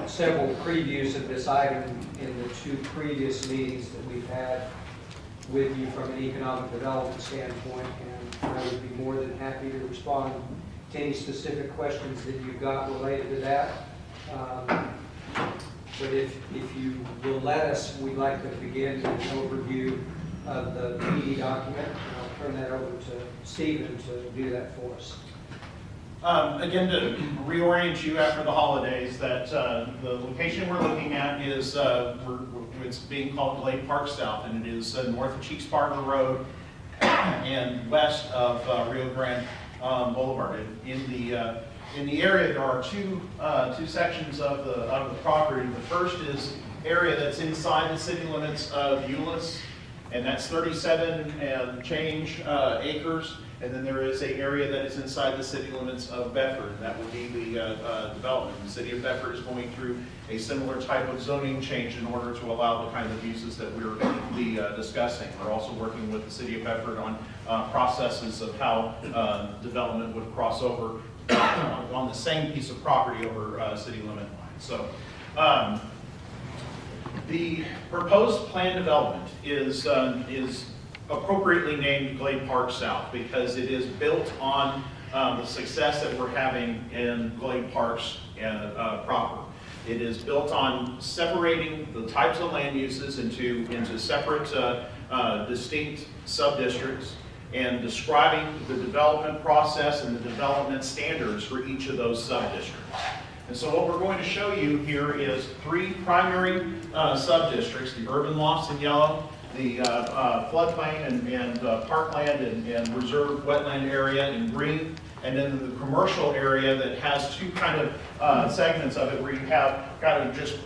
several previews of this item in the two previous meetings that we've had with you from an economic development standpoint, and I would be more than happy to respond to any specific questions that you've got related to that. But if you will let us, we'd like to begin with an overview of the PD document, and I'll turn that over to Stephen to do that for us. Again, to reorient you after the holidays, that the location we're looking at is, it's being called Glade Parks South, and it is north of Cheeks-Sparger Road and west of Rio Grande Boulevard. In the area, there are two sections of the property. The first is area that's inside the city limits of Euless, and that's 37 and change acres. And then there is an area that is inside the city limits of Bedford, and that would be the development. The city of Bedford is going through a similar type of zoning change in order to allow the kind of uses that we're going to be discussing. We're also working with the city of Bedford on processes of how development would cross over on the same piece of property over city limit lines. So the proposed plan development is appropriately named Glade Parks South because it is built on the success that we're having in Glade Parks proper. It is built on separating the types of land uses into separate distinct sub-districts and describing the development process and the development standards for each of those sub-districts. And so what we're going to show you here is three primary sub-districts: the urban lofts in yellow, the floodplain and parkland and reserve wetland area in green, and then the commercial area that has two kind of segments of it where you have kind of just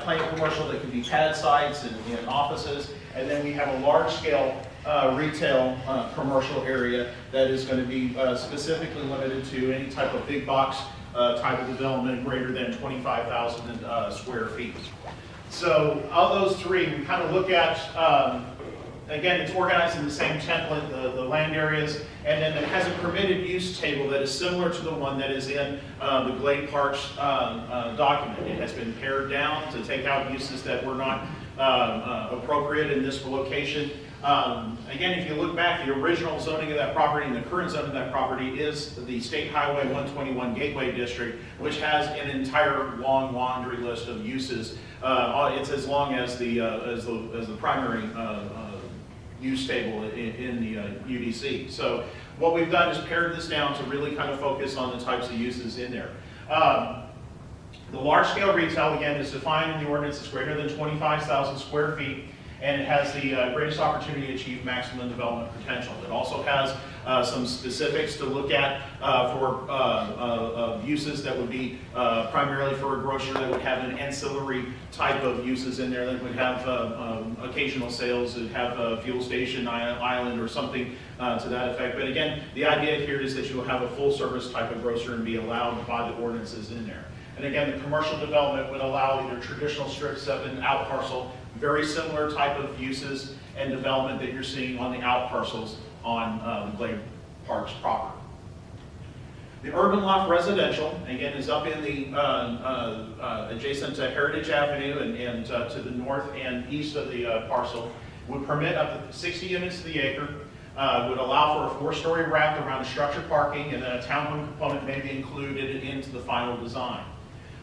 plain commercial that can be pad sites and offices, and then we have a large-scale retail commercial area that is going to be specifically limited to any type of big box type of development greater than 25,000 square feet. So of those three, we kind of look at, again, it's organized in the same template, the land areas, and then it has a permitted use table that is similar to the one that is in the Glade Parks document. It has been pared down to take out uses that were not appropriate in this location. Again, if you look back, the original zoning of that property and the current zoning of that property is the State Highway 121 Gateway District, which has an entire long laundry list of uses. It's as long as the primary use table in the UDC. So what we've done is pared this down to really kind of focus on the types of uses in there. The large-scale retail, again, is defined in the ordinance as greater than 25,000 square feet, and it has the greatest opportunity to achieve maximum development potential. It also has some specifics to look at for uses that would be primarily for a grocer that would have an ancillary type of uses in there that would have occasional sales, that have a fuel station island or something to that effect. But again, the idea here is that you will have a full service type of grocer and be allowed by the ordinances in there. And again, the commercial development would allow either traditional strip sub and out parcel, very similar type of uses and development that you're seeing on the out parcels on the Glade Parks proper. The urban loft residential, again, is up in the adjacent to Heritage Avenue and to the north and east of the parcel, would permit up to 60 units to the acre, would allow for a 4-story wrap around structured parking, and then a townhome component may be included into the final design.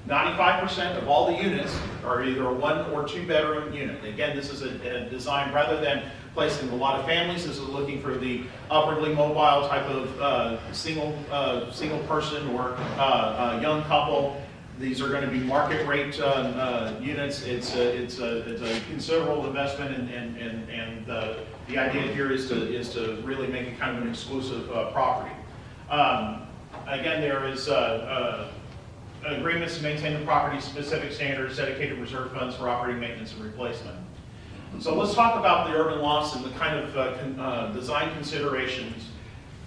95% of all the units are either a 1 or 2 bedroom unit. Again, this is a design rather than placing a lot of families. This is looking for the upwardly mobile type of single person or young couple. These are going to be market rate units. It's a considerable investment, and the idea here is to really make it kind of an exclusive property. Again, there is agreements to maintain the property's specific standards, dedicated reserve funds for operating maintenance and replacement. So let's talk about the urban lofts and the kind of design considerations.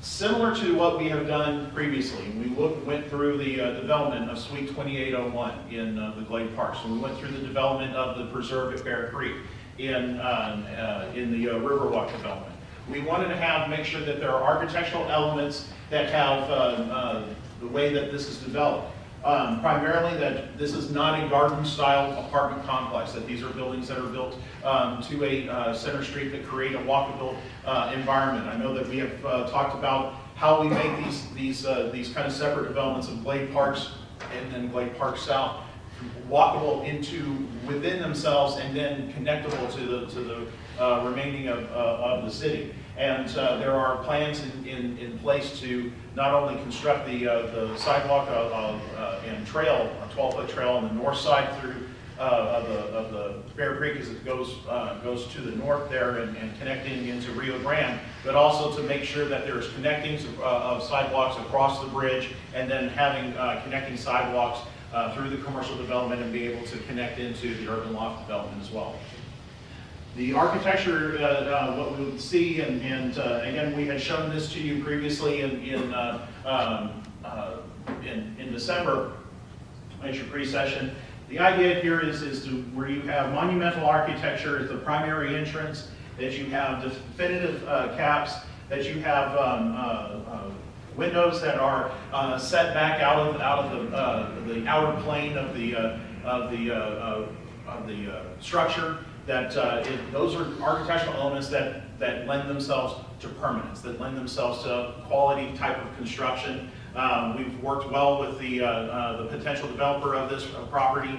Similar to what we have done previously, we went through the development of Suite 2801 in the Glade Parks. So we went through the development of the preserve at Bear Creek in the Riverwalk development. We wanted to make sure that there are architectural elements that have the way that this is developed. Primarily that this is not a garden-style apartment complex, that these are buildings that are built to a center street that create a walkable environment. I know that we have talked about how we make these kind of separate developments of Glade Parks and then Glade Parks South walkable into within themselves and then connectable to the remaining of the city. And there are plans in place to not only construct the sidewalk and trail, a 12-foot trail on the north side through of the Bear Creek as it goes to the north there and connecting into Rio Grande, but also to make sure that there's connectings of sidewalks across the bridge and then having connecting sidewalks through the commercial development and be able to connect into the urban loft development as well. The architecture, what we would see, and again, we had shown this to you previously in December at your pre-session. The idea here is to where you have monumental architecture as the primary entrance, that you have definitive caps, that you have windows that are set back out of the outer plane of the structure. That those are architectural elements that lend themselves to permanence, that lend themselves to quality type of construction. We've worked well with the potential developer of this property,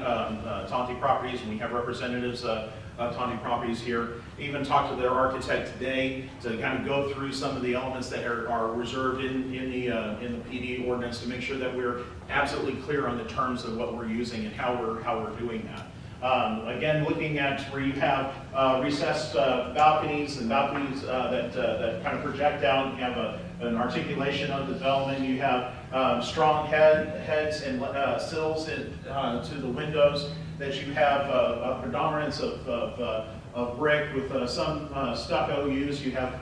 Tonti Properties, and we have representatives of Tonti Properties here. Even talked to their architect today to kind of go through some of the elements that are reserved in the PD ordinance to make sure that we're absolutely clear on the terms of what we're using and how we're doing that. Again, looking at where you have recessed balconies and balconies that kind of project down, you have an articulation of the development, you have strong heads and sills to the windows, that you have a predominance of brick with some stucco used, you have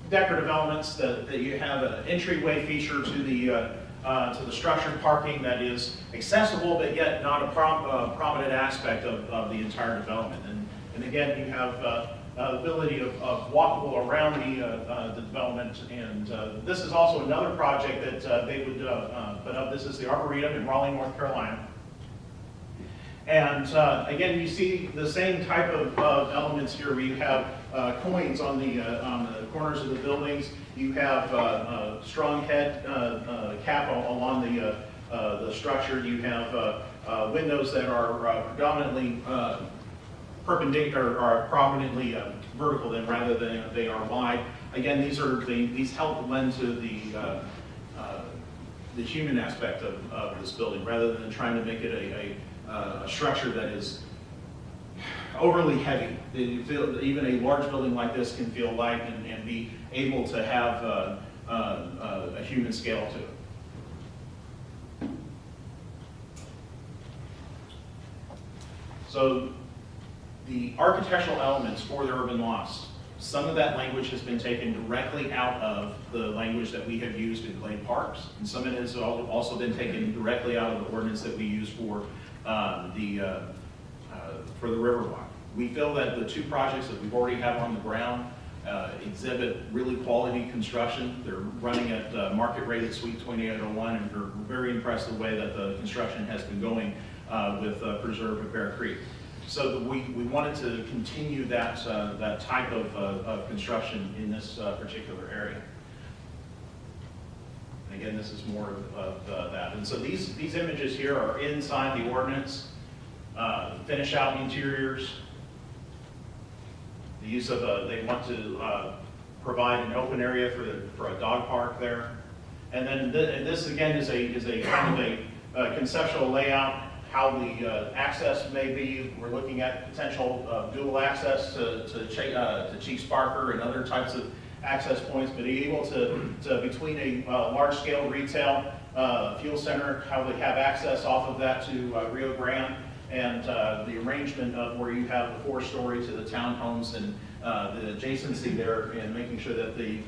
decorative elements, that you have an entryway feature to the structured parking that is accessible, but yet not a prominent aspect of the entire development. And again, you have the ability of walkable around the development. And this is also another project that they would put up. This is the Arboretum in Raleigh, North Carolina. And again, you see the same type of elements here. We have coins on the corners of the buildings. You have strong head cap along the structure. You have windows that are predominantly perpendicular or prominently vertical, then rather than they are wide. Again, these help lend to the human aspect of this building, rather than trying to make it a structure that is overly heavy. Even a large building like this can feel light and be able to have a human scale to it. So the architectural elements for the urban lofts, some of that language has been taken directly out of the language that we have used in Glade Parks, and some of it has also been taken directly out of the ordinance that we use for the Riverwalk. We feel that the two projects that we've already have on the ground exhibit really quality construction. They're running at market rate at Suite 2801, and we're very impressed with the way that the construction has been going with Preserve at Bear Creek. So we wanted to continue that type of construction in this particular area. And again, this is more of that. And so these images here are inside the ordinance. Finish out interiors. The use of they want to provide an open area for a dog park there. And then this again is a kind of a conceptual layout. How the access may be. We're looking at potential dual access to Cheeks-Sparger and other types of access points, but be able to between a large-scale retail fuel center, how they have access off of that to Rio Grande, and the arrangement of where you have the 4-story to the townhomes and the adjacency there, and making sure that the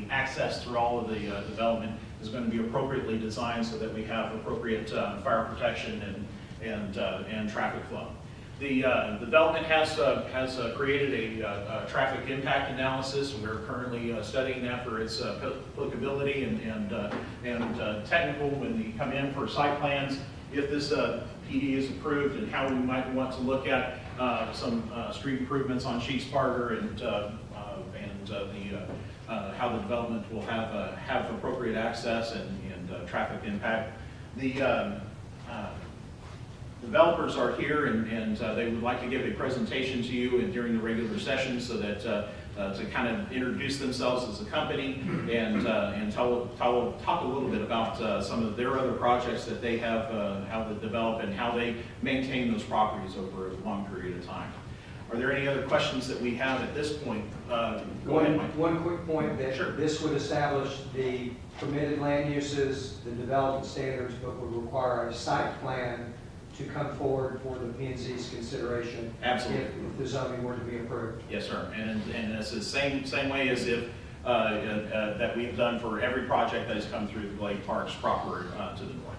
access through all of the development is going to be appropriately designed so that we have appropriate fire protection and traffic flow. The development has created a traffic impact analysis. We're currently studying that for its applicability and technical when they come in for site plans. If this PD is approved, and how we might want to look at some street improvements on Cheeks-Sparger and how the development will have appropriate access and traffic impact. The developers are here, and they would like to give a presentation to you during the regular session, so that to kind of introduce themselves as a company and talk a little bit about some of their other projects that they have how they develop and how they maintain those properties over a long period of time. Are there any other questions that we have at this point? Go ahead, Mike. One quick point, that Sure. this would establish the permitted land uses, the development standards, but would require a site plan to come forward for the P&Z's consideration. Absolutely. If the zoning were to be approved. Yes, sir. And it's the same way as if that we've done for every project that has come through the Glade Parks proper to the north.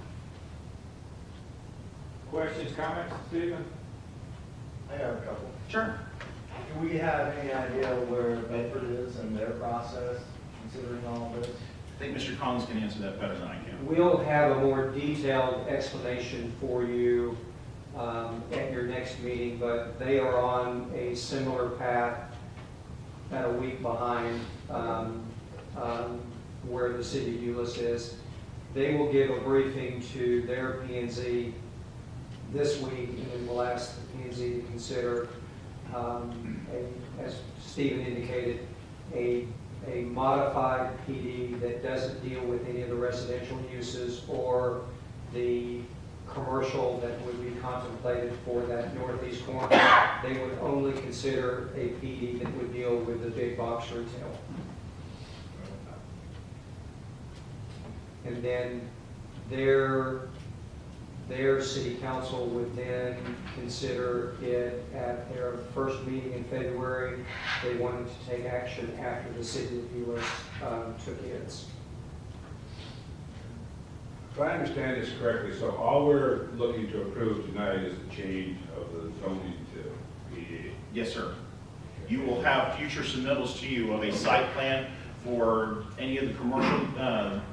Questions, comments, Stephen? I have a couple. Sure. Do we have any idea where Bedford is in their process, considering all of this? I think Mr. Collins can answer that better than I can. We'll have a more detailed explanation for you at your next meeting, but they are on a similar path, about a week behind where the city of Euless is. They will give a briefing to their P&Z this week, and then we'll ask the P&Z to consider, as Stephen indicated, a modified PD that doesn't deal with any of the residential uses or the commercial that would be contemplated for that northeast corner. They would only consider a PD that would deal with the big box retail. And then their city council would then consider it at their first meeting in February. They wanted to take action after the city of Euless took its. If I understand this correctly, so all we're looking to approve tonight is the change of the zoning to PD. Yes, sir. You will have future submittals to you of a site plan for any of the commercial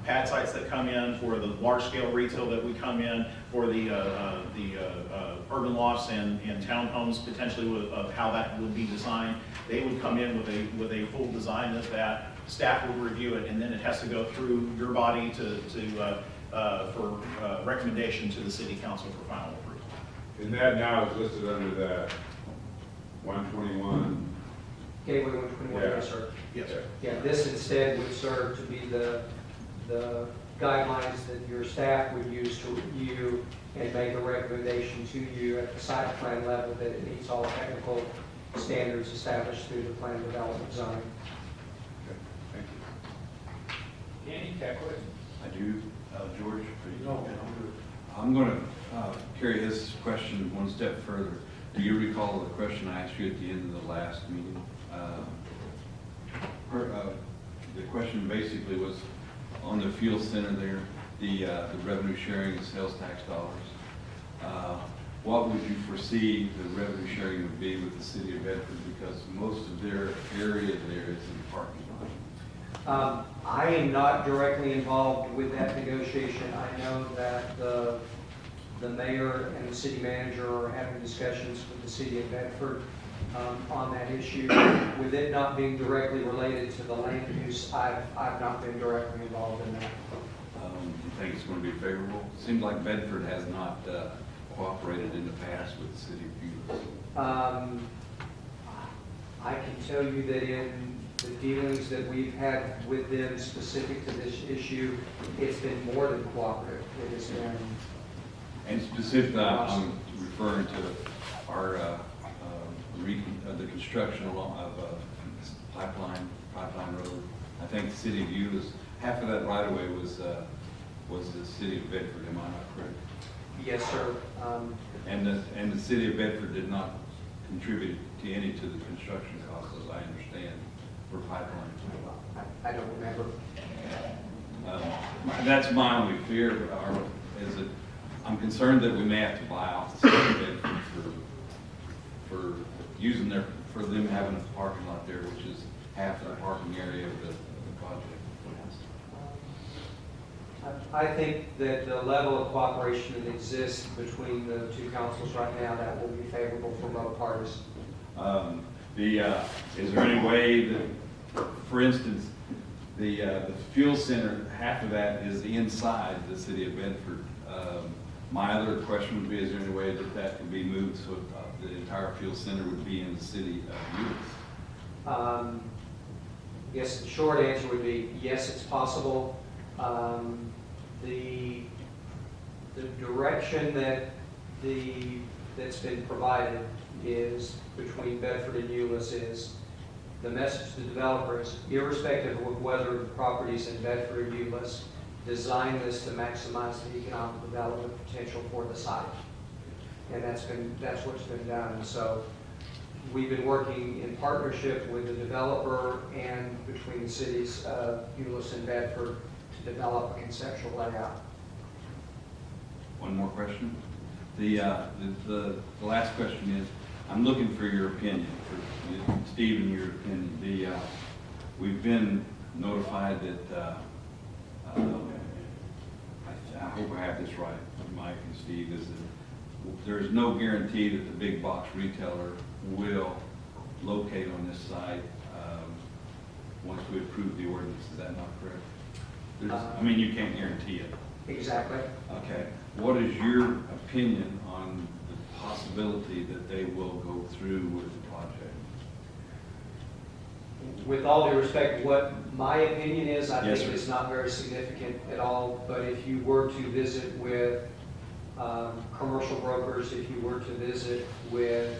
pad sites that come in, for the large-scale retail that would come in, for the urban lofts and townhomes, potentially of how that would be designed. They would come in with a full design of that. Staff will review it, and then it has to go through your body for recommendation to the city council for final approval. And that now is listed under that 121. Gateway 121, Yeah. yes, sir. Yes, sir. Yeah, this instead would serve to be the guidelines that your staff would use to review and make a recommendation to you at the site plan level that it meets all technical standards established through the plan development zone. Okay, thank you. Danny, got questions? I do, George. No. I'm going to carry this question one step further. Do you recall the question I asked you at the end of the last meeting? The question basically was on the fuel center there, the revenue sharing and sales tax dollars. What would you foresee the revenue sharing would be with the city of Bedford, because most of their area there is in the parking lot? I am not directly involved with that negotiation. I know that the mayor and the city manager are having discussions with the city of Bedford on that issue. With it not being directly related to the land use, I've not been directly involved in that. Do you think it's going to be favorable? It seems like Bedford has not cooperated in the past with the city of Euless. I can tell you that in the dealings that we've had with them specific to this issue, it's been more than cooperative. It has been. And specifically, I'm referring to our the construction of pipeline road. I think the city of Euless, half of that right of way was the city of Bedford. Am I not correct? Yes, sir. And the city of Bedford did not contribute to any to the construction costs, as I understand, for pipelines. I don't remember. That's my only fear, is that I'm concerned that we may have to buy off the city of Bedford for using for them having a parking lot there, which is half the parking area of the project. I think that the level of cooperation that exists between the two councils right now, that will be favorable for both parties. Is there any way that, for instance, the fuel center, half of that is inside the city of Bedford. My other question would be, is there any way that that could be moved so the entire fuel center would be in the city of Euless? Yes, the short answer would be yes, it's possible. The direction that's been provided is between Bedford and Euless is the message to developers, irrespective of whether the properties in Bedford or Euless, design this to maximize the economic development potential for the site. And that's what's been done. And so we've been working in partnership with the developer and between the cities of Euless and Bedford to develop a conceptual layout. One more question. The last question is, I'm looking for your opinion, for Stephen, your opinion. We've been notified that, I hope I have this right, Mike and Steve, is that there's no guarantee that the big box retailer will locate on this site once we approve the ordinance. Is that not correct? I mean, you can't guarantee it. Exactly. Okay. What is your opinion on the possibility that they will go through with the project? With all due respect, what my opinion is, I Yes, think sir. it's not very significant at all. But if you were to visit with commercial brokers, if you were to visit with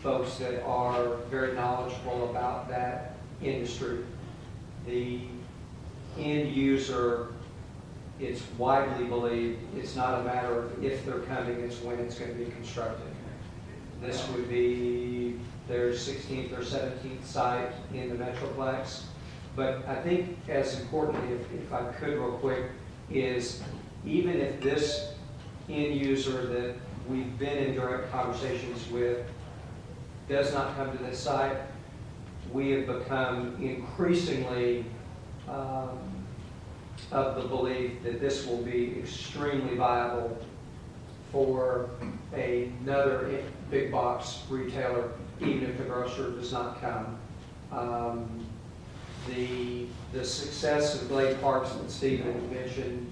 folks that are very knowledgeable about that industry, the end user, it's widely believed, it's not a matter of if they're coming, it's when it's going to be constructed. This would be their 16th or 17th site in the Metroplex. But I think as importantly, if I could real quick, is even if this end user that we've been in direct conversations with does not come to this site, we have become increasingly of the belief that this will be extremely viable for another big box retailer, even if the grocer does not come. The success of Glade Parks that Stephen mentioned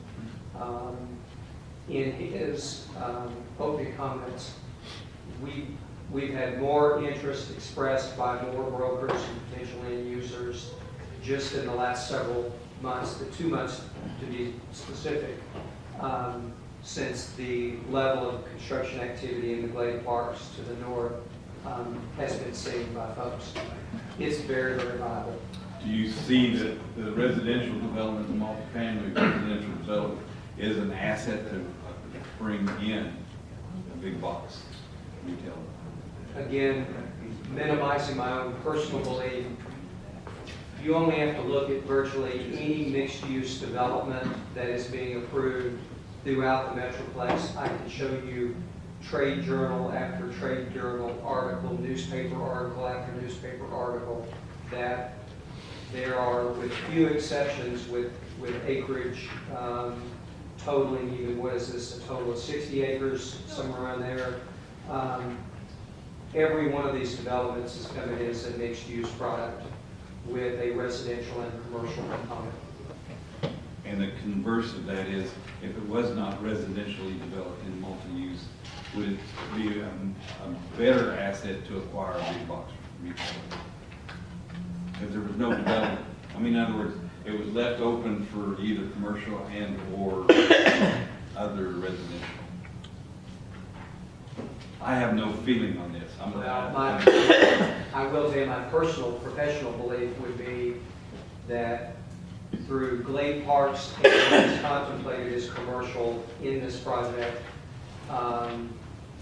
in his opening comments, we've had more interest expressed by more brokers and potential end users just in the last several months, the 2 months to be specific, since the level of construction activity in the Glade Parks to the north has been seen by folks. It's very, very viable. Do you see that the residential development, the multifamily residential development is an asset to bring in a big box retailer? Again, minimizing my own personal belief, you only have to look at virtually any mixed-use development that is being approved throughout the Metroplex. I can show you trade journal after trade journal article, newspaper article after newspaper article, that there are, with few exceptions, with acreage totaling even, what is this, a total of 60 acres, somewhere around there. Every one of these developments is coming in as a mixed-use product with a residential and commercial component. And the converse of that is, if it was not residentially developed in multi-use, would it be a better asset to acquire a big box retailer? Because there was no development. I mean, in other words, it was left open for either commercial and or other residential. I have no feeling on this. I will say my personal professional belief would be that through Glade Parks and what is contemplated as commercial in this project,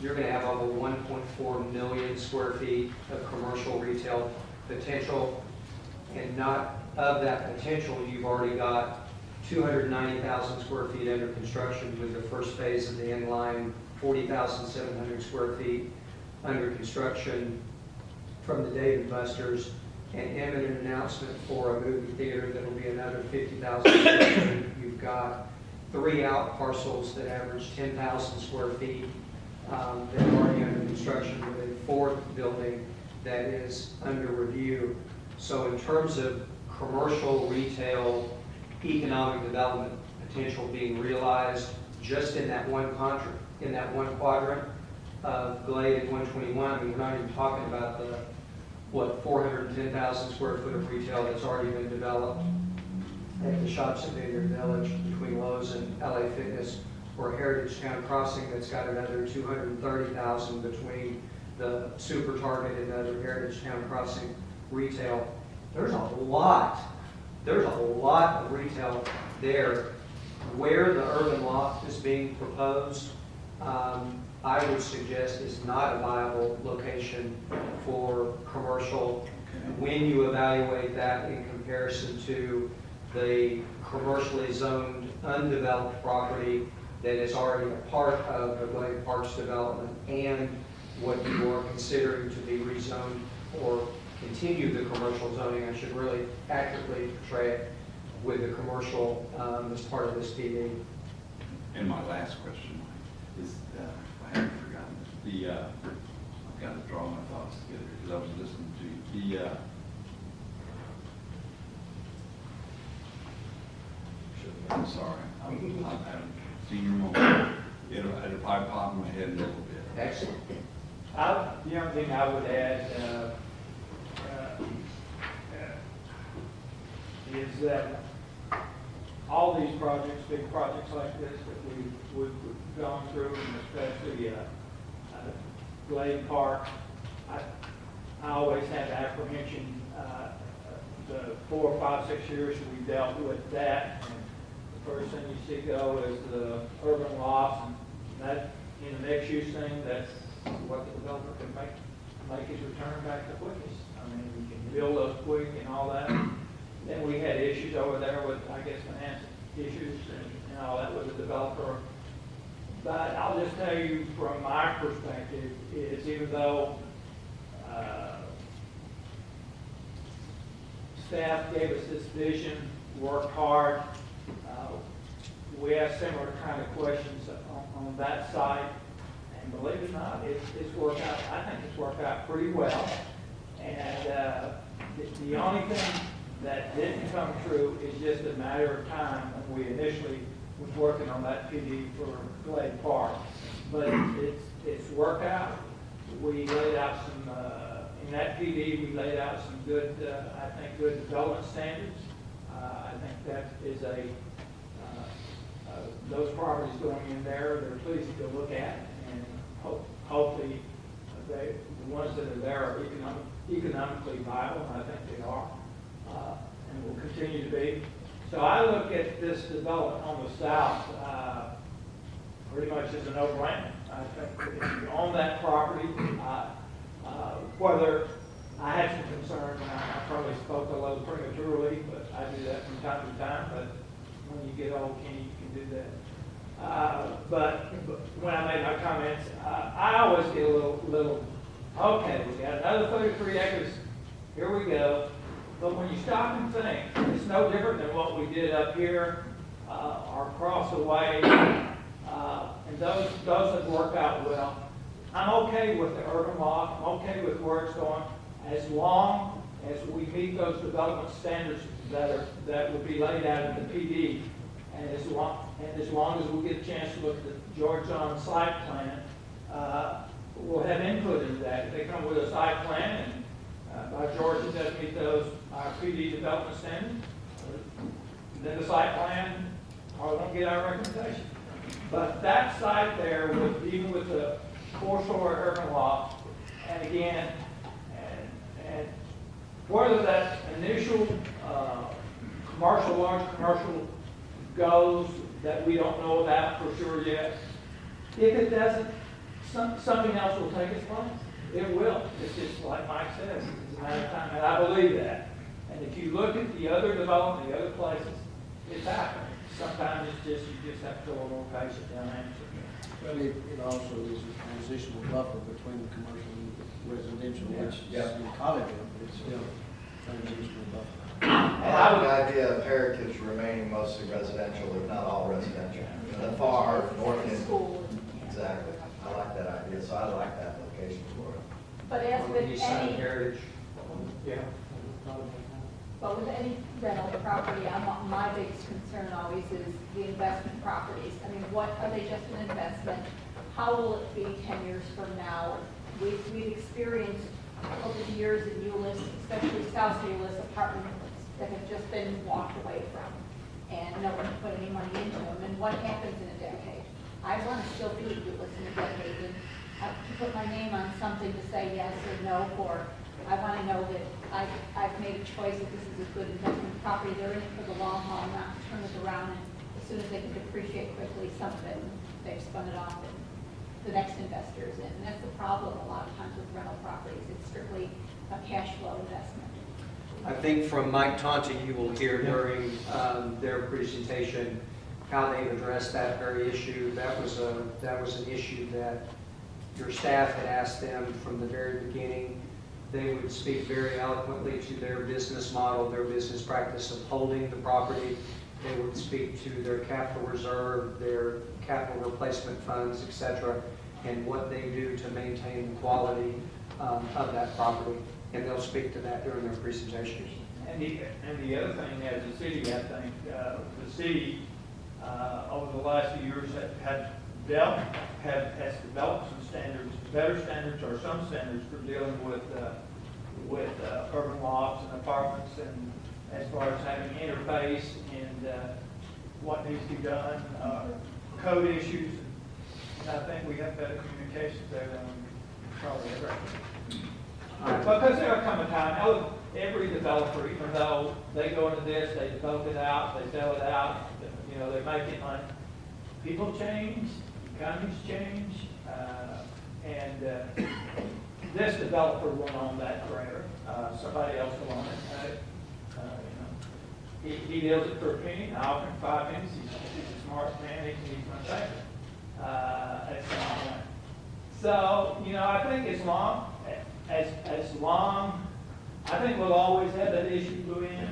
you're going to have over 1.4 million square feet of commercial retail potential. And not of that potential, you've already got 290,000 square feet under construction with the first phase of the inline, 40,700 square feet under construction from the Dave & Buster's, an imminent announcement for a movie theater that'll be another 50,000 square feet. You've got 3 out parcels that average 10,000 square feet that are already under construction, with a 4th building that is under review. So in terms of commercial, retail, economic development potential being realized just in that one quadrant of Glade and 121, I mean, we're not even talking about the 410,000 square foot of retail that's already been developed at the shops at Vineyard Village between Lowe's and LA Fitness, or Heritage Town Crossing that's got another 230,000 between the Super Target and other Heritage Town Crossing retail. There's a lot of retail there. Where the urban loft is being proposed, I would suggest is not a viable location for commercial. When you evaluate that in comparison to the commercially zoned undeveloped property that is already a part of the Glade Parks development, and what you are considering to be rezoned or continue the commercial zoning, I should really accurately portray it, with the commercial as part of this PD. And my last question, Mike, is, I haven't forgotten this, I've got to draw my thoughts together because I was listening to you. I'm sorry, I haven't seen your moment. It'll probably pop in my head in a little bit. Excellent. The only thing I would add is that all these projects, big projects like this that we've gone through, and especially Glade Park, I always have apprehension. The 4, 5, 6 years that we dealt with that, and the first thing you see go is the urban loft, and that in the mixed use thing, that's what the developer can make his return back the quickest. I mean, we can build those quick and all that. Then we had issues over there with, I guess, finance issues and all that with the developer. But I'll just tell you from my perspective is, even though staff gave us this vision, worked hard, we asked similar kind of questions on that side. And believe it or not, it's worked out. I think it's worked out pretty well. And the only thing that didn't come true is just a matter of time when we initially was working on that PD for Glade Park. But it's worked out. We laid out some, in that PD, we laid out some good, I think, good development standards. I think that is those properties going in there, they're pleasing to look at, and hopefully the ones that are there are economically viable, and I think they are, and will continue to be. So I look at this development on the south pretty much as a no-brainer. I think if you own that property, whether I had some concern, I probably spoke a little prematurely, but I do that from time to time, but when you get old, you can do that. But when I made my comments, I always get a little, okay, we got another 33 acres, here we go. But when you stop and think, it's no different than what we did up here or across the way, and those have worked out well. I'm okay with the urban loft, I'm okay with where it's going, as long as we meet those development standards that would be laid out in the PD. And as long as we get a chance to look at the Georgetown site plan, we'll have input into that. If they come with a site plan and by Georgia doesn't meet those PD development standards, then the site plan won't get our recommendation. But that site there, even with the 4-story urban loft, and again, and whether that initial large commercial goes, that we don't know about for sure yet. If it doesn't, something else will take its place. It will. It's just like Mike says, it's a matter of time, and I believe that. And if you look at the other development, the other places, it's happening. Sometimes it's just, you just have to go a little patient down there. Well, it also is a transitional buffer between the commercial and residential, which is in college, but it's still a transitional buffer. I like the idea of heritage remaining mostly residential, if not all residential. The far north end. Exactly. I like that idea, so I like that location for it. But as On with the east side of any, Heritage. Yeah. but with any rental property, my biggest concern always is the investment properties. I mean, what, are they just an investment? How will it be 10 years from now? We've experienced over the years in Euless, especially South Euless, apartments that have just been walked away from, and no one put any money into them. And what happens in a decade? I want to still be at Euless in a decade, and to put my name on something to say yes or no for. I want to know that I've made a choice that this is a good investment property. They're in it for the long haul, not to turn it around, and as soon as they can depreciate quickly, some of it, they've spun it off, and the next investor is in. And that's the problem a lot of times with rental properties. It's strictly a cash flow investment. I think from Mike Tonti, you will hear during their presentation how they've addressed that very issue. That was an issue that your staff had asked them from the very beginning. They would speak very eloquently to their business model, their business practice of holding the property. They would speak to their capital reserve, their capital replacement funds, etc., and what they do to maintain the quality of that property. And they'll speak to that during their presentation. And the other thing, as a city, I think, the city, over the last few years has developed some standards, better standards or some standards for dealing with urban lofts and apartments, and as far as having interface and what needs to be done, code issues. And I think we have better communications there than we probably ever have. Because there will come a time, every developer, even though they go into this, they develop it out, they sell it out, you know, they're making money. People change, economies change, and this developer went on that forever. Somebody else will own it. You know, he deals it for a penny. I offer him 5 pennies. He's a smart man. He's my favorite. At some point. So, you know, I think as long, I think we'll always have that issue go in,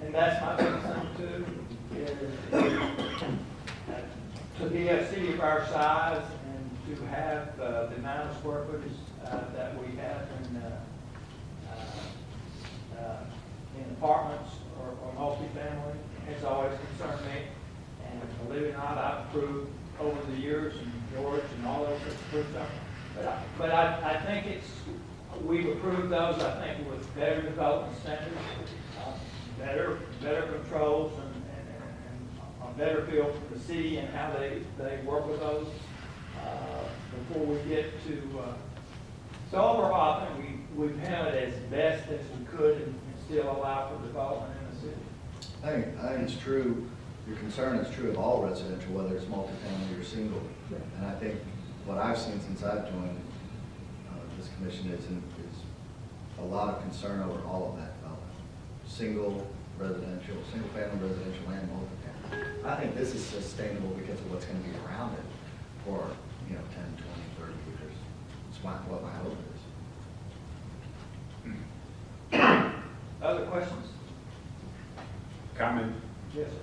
and that's my big thing too, is to be a city of our size and to have the amount of square footage that we have in apartments or multifamily has always concerned me. And believe it or not, I've approved over the years, and George and all those have approved them. But I think we've approved those, I think, with better development standards, better controls, and a better feel for the city and how they work with those before we get to. So overall, I think we've handled it as best as we could and still allow for development in the city. I think it's true, your concern is true of all residential, whether it's multifamily or single. And I think what I've seen since I've joined this commission is a lot of concern over all of that development. Single family residential and multifamily. I think this is sustainable because of what's going to be around it for, 10, 20, 30 years. It's what my hope is. Other questions? Comment? Yes, sir.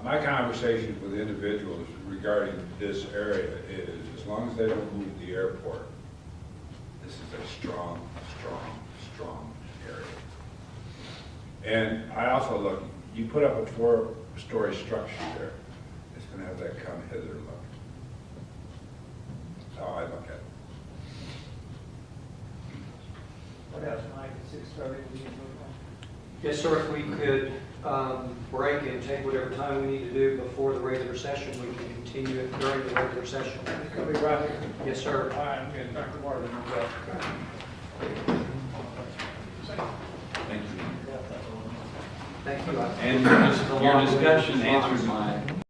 My conversations with individuals regarding this area is, as long as they don't move the airport, this is a strong area. And I also look, you put up a 4-story structure there, it's going to have that come hither look. That's how I look at it. What else, Mike, at 6:30? Yes, sir, if we could break and take whatever time we need to do before the regular session, we can continue it during the regular session. It's going to be right here. Yes, sir. All right, I'm going to drink the water then we'll go. Thank you. Thank you. And your discussion answered my